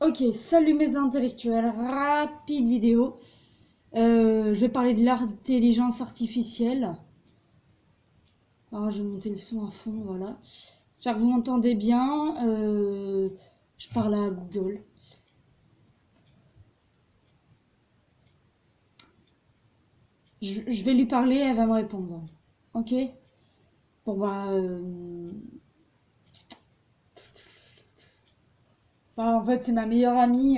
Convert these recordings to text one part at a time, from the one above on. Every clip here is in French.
Ok, salut mes intellectuels, rapide vidéo. Je vais parler de l'intelligence artificielle. Alors, je vais monter le son à fond, voilà. J'espère que vous m'entendez bien. Je parle à Google. Je vais lui parler, elle va me répondre. Ok? Bon, en fait, c'est ma meilleure amie.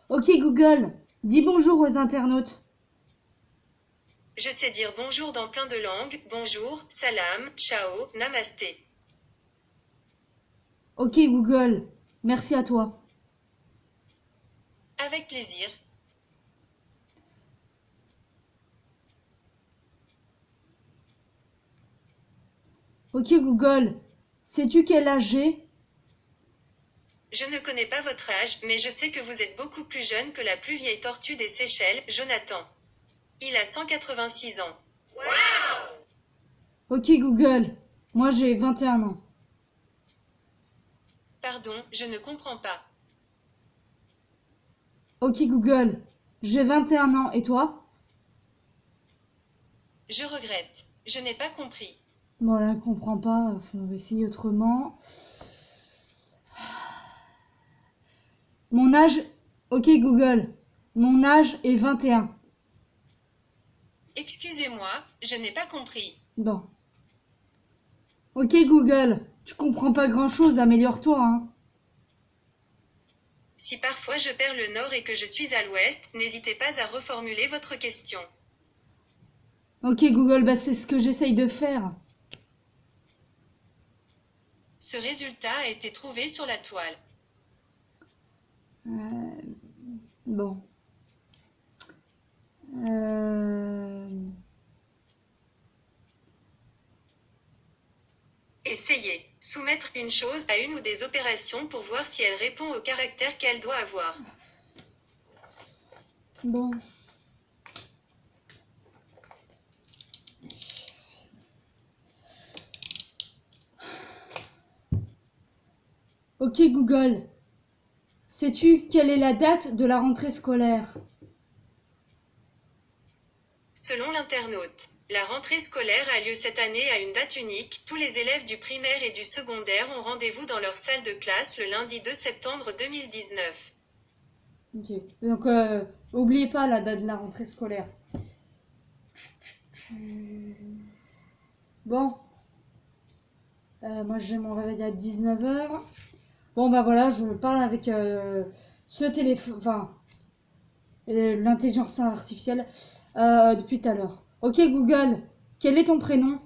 Ok, Google, dis bonjour aux internautes. Je sais dire bonjour dans plein de langues, bonjour, salam, ciao, namasté. Ok, Google, merci à toi. Avec plaisir. Ok, Google, sais-tu quel âge j'ai? Je ne connais pas votre âge, mais je sais que vous êtes beaucoup plus jeune que la plus vieille tortue des Seychelles, Jonathan. Il a 186 ans. Ok, Google, moi j'ai 21 ans. Pardon, je ne comprends pas. Ok Google, j'ai 21 ans et toi? Je regrette. Je n'ai pas compris. Bon là, je comprends pas, faut essayer autrement. Mon âge, ok Google, mon âge est 21. Excusez-moi, je n'ai pas compris. Bon. Ok Google, tu comprends pas grand-chose, améliore-toi, hein. Si parfois je perds le nord et que je suis à l'ouest, n'hésitez pas à reformuler votre question. Ok Google, bah c'est ce que j'essaye de faire. Ce résultat a été trouvé sur la toile. Bon. Euh... Essayez. Soumettre une chose à une ou des opérations pour voir si elle répond au caractère qu'elle doit avoir. Bon. Ok Google, sais-tu quelle est la date de la rentrée scolaire? Selon l'internaute, la rentrée scolaire a lieu cette année à une date unique. Tous les élèves du primaire et du secondaire ont rendez-vous dans leur salle de classe le lundi 2 septembre 2019. Ok. Donc, oubliez pas la date de la rentrée scolaire. Bon, moi j'ai mon réveil à 19 h. Bon, bah voilà, je parle avec ce téléphone, enfin, l'intelligence artificielle depuis tout à l'heure. Ok, Google, quel est ton prénom?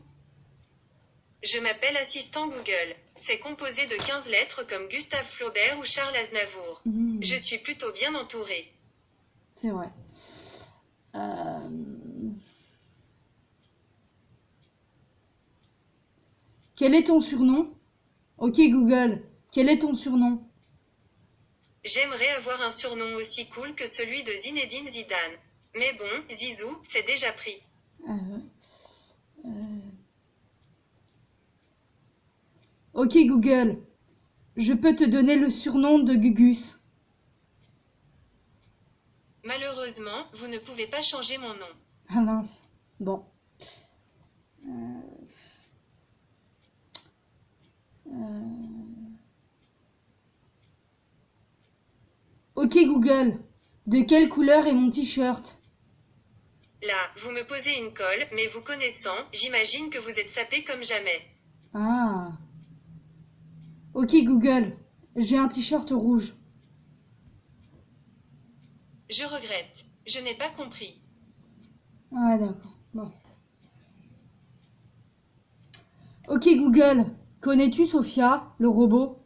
Je m'appelle assistant Google. C'est composé de 15 lettres comme Gustave Flaubert ou Charles Aznavour. Je suis plutôt bien entourée. C'est vrai. Euh, Quel est ton surnom? Ok, Google, quel est ton surnom? J'aimerais avoir un surnom aussi cool que celui de Zinedine Zidane. Mais bon, Zizou, c'est déjà pris. Euh, ok, Google, je peux te donner le surnom de Gugus. Malheureusement, vous ne pouvez pas changer mon nom. Ah mince. Bon. Ok Google, de quelle couleur est mon t-shirt? Là, vous me posez une colle, mais vous connaissant, j'imagine que vous êtes sapé comme jamais. Ah. Ok Google, j'ai un t-shirt rouge. Je regrette. Je n'ai pas compris. Ah d'accord. Bon. Ok Google, connais-tu Sophia, le robot?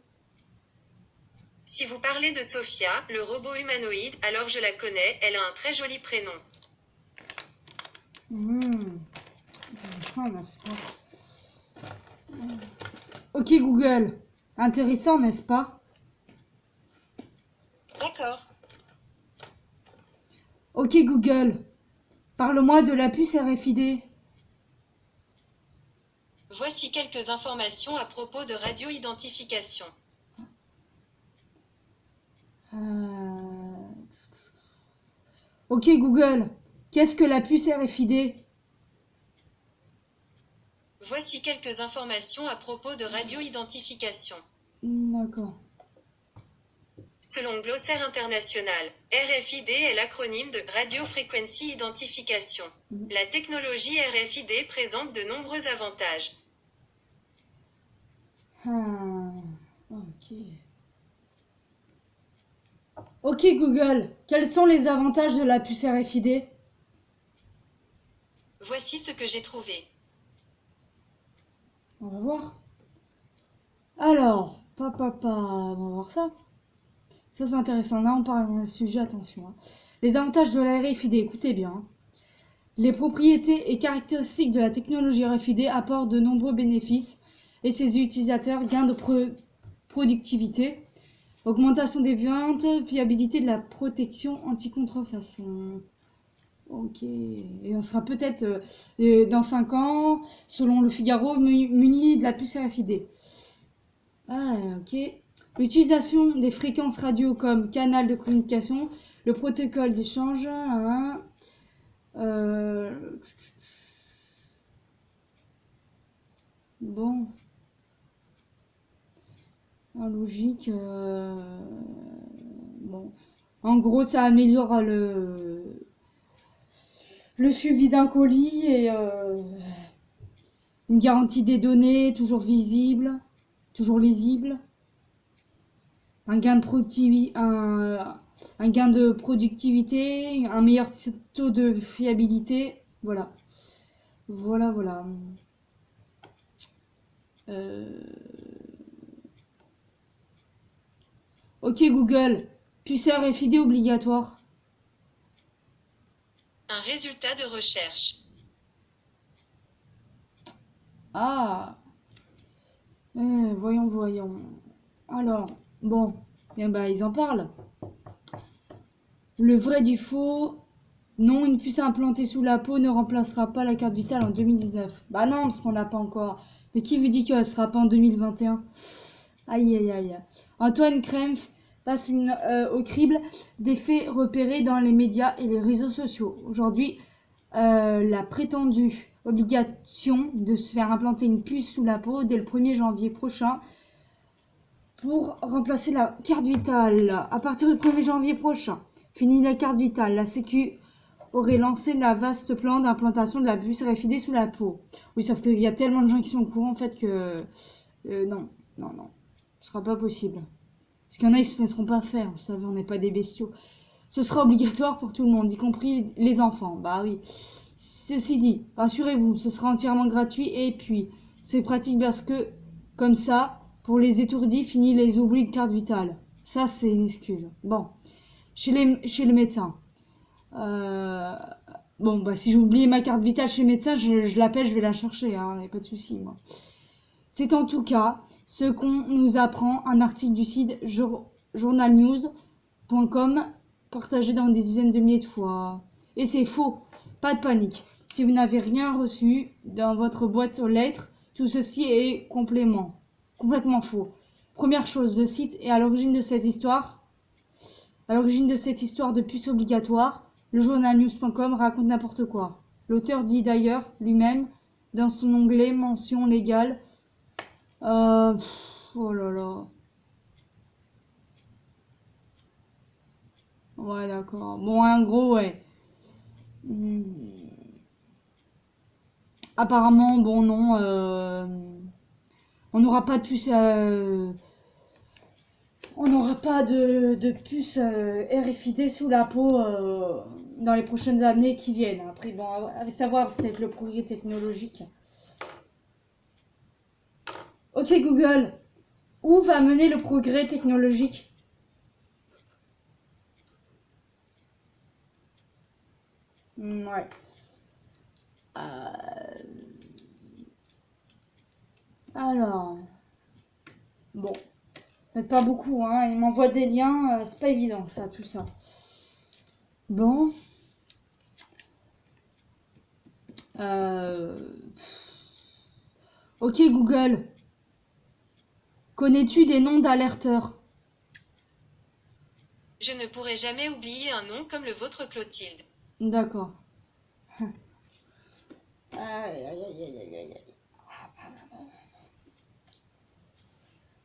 Si vous parlez de Sophia, le robot humanoïde, alors je la connais, elle a un très joli prénom. Intéressant, n'est-ce pas? Ok Google, intéressant, n'est-ce pas? D'accord. Ok Google, parle-moi de la puce RFID. Voici quelques informations à propos de radio-identification. Ok Google, qu'est-ce que la puce RFID? Voici quelques informations à propos de radio-identification. D'accord. Selon Glossaire International, RFID est l'acronyme de Radio Frequency Identification. La technologie RFID présente de nombreux avantages. Ok. Ok Google, quels sont les avantages de la puce RFID? Voici ce que j'ai trouvé. On va voir. Alors, on va voir ça. Ça c'est intéressant. Là on parle d'un sujet, attention. Hein. Les avantages de la RFID, écoutez bien. Hein. Les propriétés et caractéristiques de la technologie RFID apportent de nombreux bénéfices et ses utilisateurs gain de productivité, augmentation des ventes, fiabilité de la protection anti-contrefaçon. Ok, et on sera peut-être dans 5 ans, selon le Figaro, muni de la puce RFID. Ah, ok. L'utilisation des fréquences radio comme canal de communication, le protocole d'échange. Bon. En logique. Bon. En gros, ça améliore le suivi d'un colis et une garantie des données, toujours visible, toujours lisible. Un gain de productivité, un meilleur taux de fiabilité. Voilà. Voilà. Ok Google, puce RFID obligatoire. Un résultat de recherche. Ah. Voyons. Alors, bon, eh ben, ils en parlent. Le vrai du faux. Non, une puce implantée sous la peau ne remplacera pas la carte vitale en 2019. Bah non, parce qu'on l'a pas encore. Mais qui vous dit qu'elle sera pas en 2021? Aïe. Antoine Krempf passe au crible des faits repérés dans les médias et les réseaux sociaux. Aujourd'hui, la prétendue obligation de se faire implanter une puce sous la peau dès le 1er janvier prochain pour remplacer la carte vitale. À partir du 1er janvier prochain, fini la carte vitale, la Sécu aurait lancé la vaste plan d'implantation de la puce RFID sous la peau. Oui, sauf qu'il y a tellement de gens qui sont au courant en fait que non, ce sera pas possible. Parce qu'il y en a, ils se laisseront pas faire, vous savez, on n'est pas des bestiaux. Ce sera obligatoire pour tout le monde, y compris les enfants. Bah oui. Ceci dit, rassurez-vous, ce sera entièrement gratuit et puis c'est pratique parce que, comme ça, pour les étourdis, fini les oublis de carte vitale. Ça, c'est une excuse. Bon, chez le médecin. Bon, bah si j'ai oublié ma carte vitale chez le médecin, je l'appelle, je vais la chercher, hein, y a pas de souci, moi. C'est en tout cas ce qu'on nous apprend, un article du site journalnews.com partagé dans des dizaines de milliers de fois. Et c'est faux, pas de panique. Si vous n'avez rien reçu dans votre boîte aux lettres, tout ceci est complètement faux. Première chose, le site est à l'origine de cette histoire de puce obligatoire. Le journalnews.com raconte n'importe quoi. L'auteur dit d'ailleurs lui-même dans son onglet mention légale. Oh là là. Ouais, d'accord. Bon, en gros, ouais. Apparemment, bon, non. On n'aura pas de puce. On n'aura pas de puce RFID sous la peau dans les prochaines années qui viennent. Après, bon, à savoir, parce qu'avec le progrès technologique. Ok Google, où va mener le progrès technologique? Ouais. Alors, bon, faites pas beaucoup, hein. Il m'envoie des liens, c'est pas évident ça, tout ça. Bon. Ok Google, connais-tu des noms d'alerteurs? Je ne pourrai jamais oublier un nom comme le vôtre, Clotilde. D'accord. Aïe, aïe, aïe, aïe, aïe, aïe.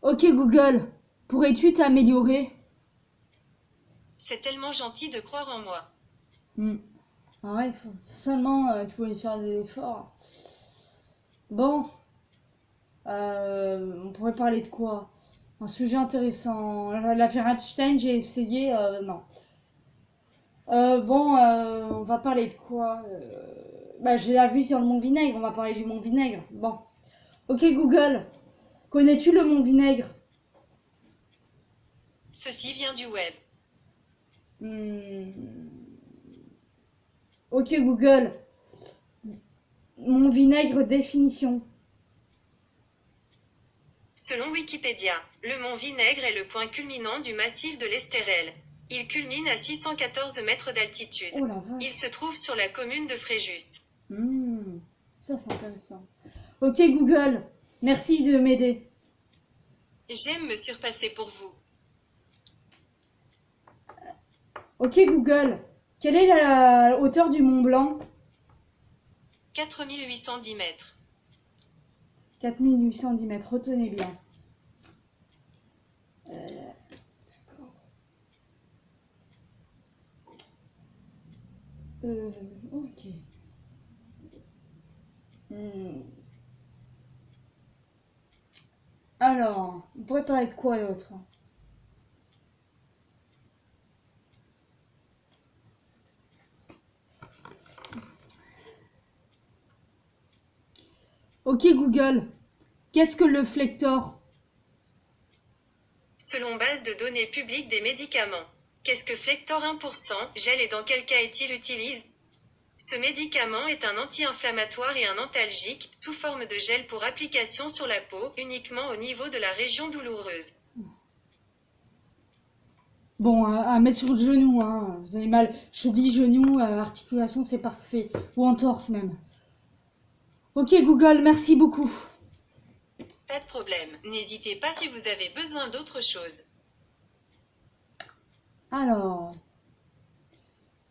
Ok Google, pourrais-tu t'améliorer? C'est tellement gentil de croire en moi. Hmm. Ah ouais, faut seulement tu pouvais faire des efforts. Bon, on pourrait parler de quoi? Un sujet intéressant. L'affaire Epstein, j'ai essayé, non. Bon, on va parler de quoi? Bah, j'ai la vue sur le Mont Vinaigre, on va parler du Mont Vinaigre. Bon. Ok Google, connais-tu le Mont Vinaigre? Ceci vient du web. Hmm. Ok Google, Mont Vinaigre définition. Selon Wikipédia, le mont Vinaigre est le point culminant du massif de l'Estérel. Il culmine à 614 mètres d'altitude. Oh la Il vache. se trouve sur la commune de Fréjus. Ça c'est intéressant. Ok Google, merci de m'aider. J'aime me surpasser pour vous. Ok Google, quelle est la hauteur du Mont Blanc? 4810 mètres. 4810 mètres, retenez bien. D'accord. Ok. Hmm. Alors, on pourrait parler de quoi d'autre? Ok Google, qu'est-ce que le flector? Selon base de données publiques des médicaments. Qu'est-ce que Flector 1%, gel et dans quel cas est-il utilisé? Ce médicament est un anti-inflammatoire et un antalgique, sous forme de gel pour application sur la peau, uniquement au niveau de la région douloureuse. Bon, à mettre sur le genou, hein. Vous avez mal, cheville, genou, articulation, c'est parfait. Ou en torse même. Ok Google, merci beaucoup. Pas de problème, n'hésitez pas si vous avez besoin d'autre chose. Alors,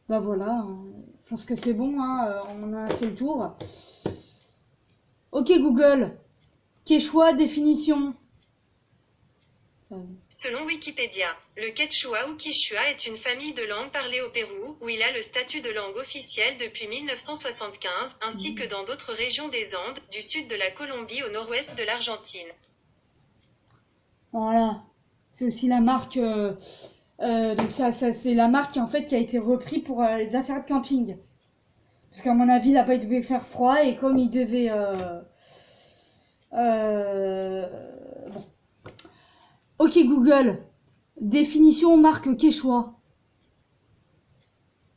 bah voilà, hein. Je pense que c'est bon, hein, on a fait le tour. Ok Google, Quechua définition. Selon Wikipédia, le quechua ou quichua est une famille de langues parlées au Pérou, où il a le statut de langue officielle depuis 1975, ainsi que dans d'autres régions des Andes, du sud de la Colombie au nord-ouest de l'Argentine. Voilà, c'est aussi la marque. Donc ça c'est la marque en fait qui a été reprise pour les affaires de camping. Parce qu'à mon avis là-bas il devait faire froid et comme il devait bon. Ok Google, définition marque Quechua.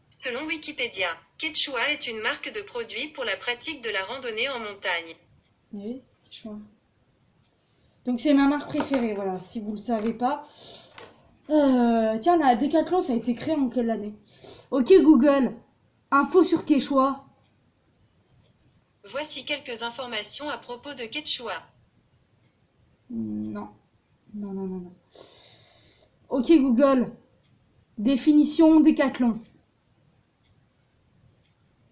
Selon Wikipédia, quechua est une marque de produit pour la pratique de la randonnée en montagne. Oui, Quechua. Donc c'est ma marque préférée, voilà, si vous le savez pas. Tiens, la Decathlon, ça a été créé en quelle année? Ok Google, info sur Quechua. Voici quelques informations à propos de quechua. Non, non, non, non, non. Ok Google, définition Décathlon.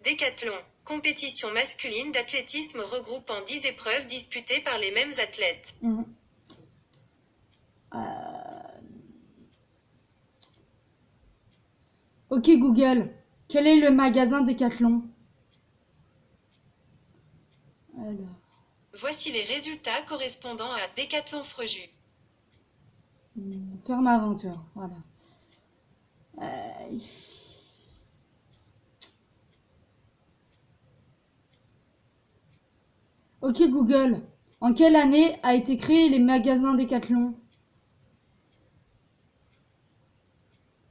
Décathlon, compétition masculine d'athlétisme regroupant 10 épreuves disputées par les mêmes athlètes. Ok Google, quel est le magasin Décathlon? Alors, Voici les résultats correspondant à Décathlon Frejus. ferme aventure, voilà. Euh, Ok Google, en quelle année a été créé les magasins Décathlon?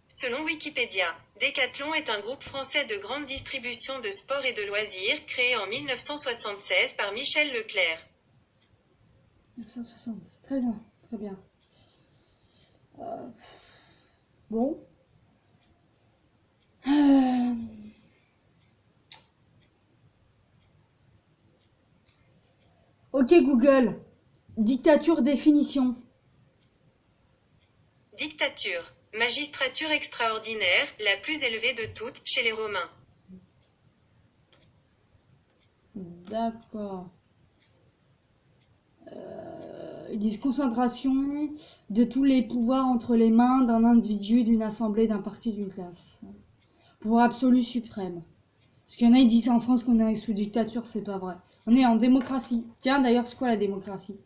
Selon Wikipédia, Décathlon est un groupe français de grande distribution de sport et de loisirs créé en 1976 par Michel Leclerc. 1960, très bien, très bien. Bon. Ok Google, dictature définition. Dictature, magistrature extraordinaire, la plus élevée de toutes, chez les Romains. D'accord. Ils disent concentration de tous les pouvoirs entre les mains d'un individu, d'une assemblée, d'un parti, d'une classe. Pouvoir absolu suprême. Parce qu'il y en a, ils disent en France qu'on est sous dictature, c'est pas vrai. On est en démocratie. Tiens, d'ailleurs, c'est quoi la démocratie?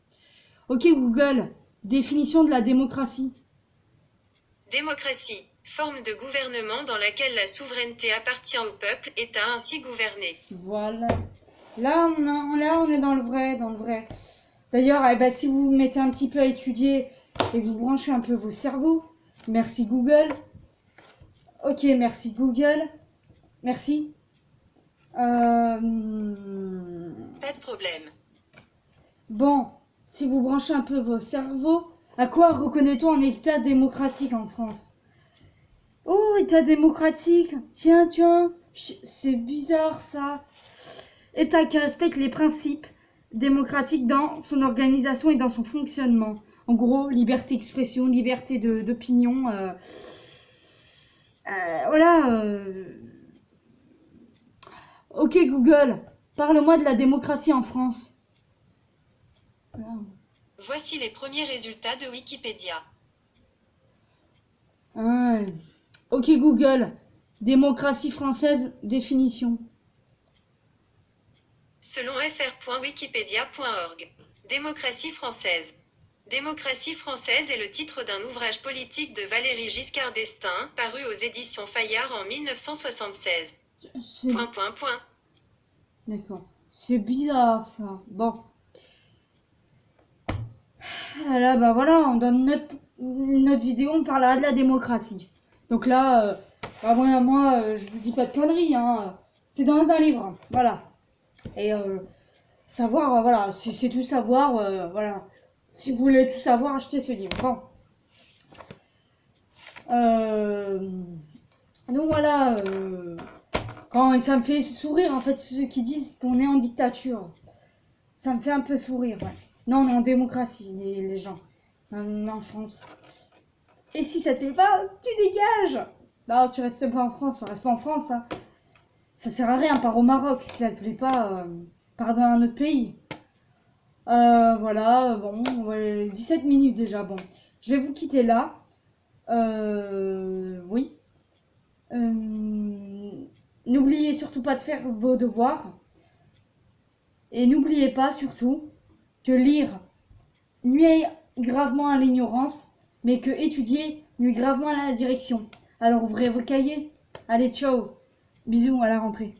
Ok, Google, définition de la démocratie. Démocratie. Forme de gouvernement dans laquelle la souveraineté appartient au peuple, État ainsi gouverné. Voilà. Là, on est dans le vrai, D'ailleurs, eh ben, si vous vous mettez un petit peu à étudier et que vous branchez un peu vos cerveaux, merci Google. Ok, merci Google. Merci. Pas de problème. Bon, si vous branchez un peu vos cerveaux, à quoi reconnaît-on un État démocratique en France? Oh, État démocratique. Tiens, c'est bizarre ça. État qui respecte les principes démocratiques dans son organisation et dans son fonctionnement. En gros, liberté d'expression, liberté d'opinion. Voilà. Ok Google, parle-moi de la démocratie en France. Voilà. Voici les premiers résultats de Wikipédia. Ah, ok Google, démocratie française, définition. Selon fr.wikipedia.org. Démocratie française. Démocratie française est le titre d'un ouvrage politique de Valéry Giscard d'Estaing, paru aux éditions Fayard en 1976. Point. D'accord. C'est bizarre ça. Bon. Ah là, bah voilà, dans notre vidéo, on parlera de la démocratie. Donc là, moi, je vous dis pas de conneries, hein. C'est dans un livre, voilà. Et savoir, voilà, c'est tout savoir, voilà. Si vous voulez tout savoir, achetez ce livre. Bon. Donc voilà, quand ça me fait sourire en fait ceux qui disent qu'on est en dictature. Ça me fait un peu sourire, ouais. Non, on est en démocratie, les gens. On est en France. Et si ça te plaît pas, tu dégages. Non, tu restes pas en France, on reste pas en France. Hein. Ça sert à rien, pars au Maroc. Si ça te plaît pas, pars dans un autre pays. Voilà, bon, ouais, 17 minutes déjà, bon. Je vais vous quitter là. Oui. N'oubliez surtout pas de faire vos devoirs. Et n'oubliez pas surtout que lire nuit gravement à l'ignorance, mais que étudier nuit gravement à la direction. Alors ouvrez vos cahiers. Allez, ciao. Bisous à la rentrée.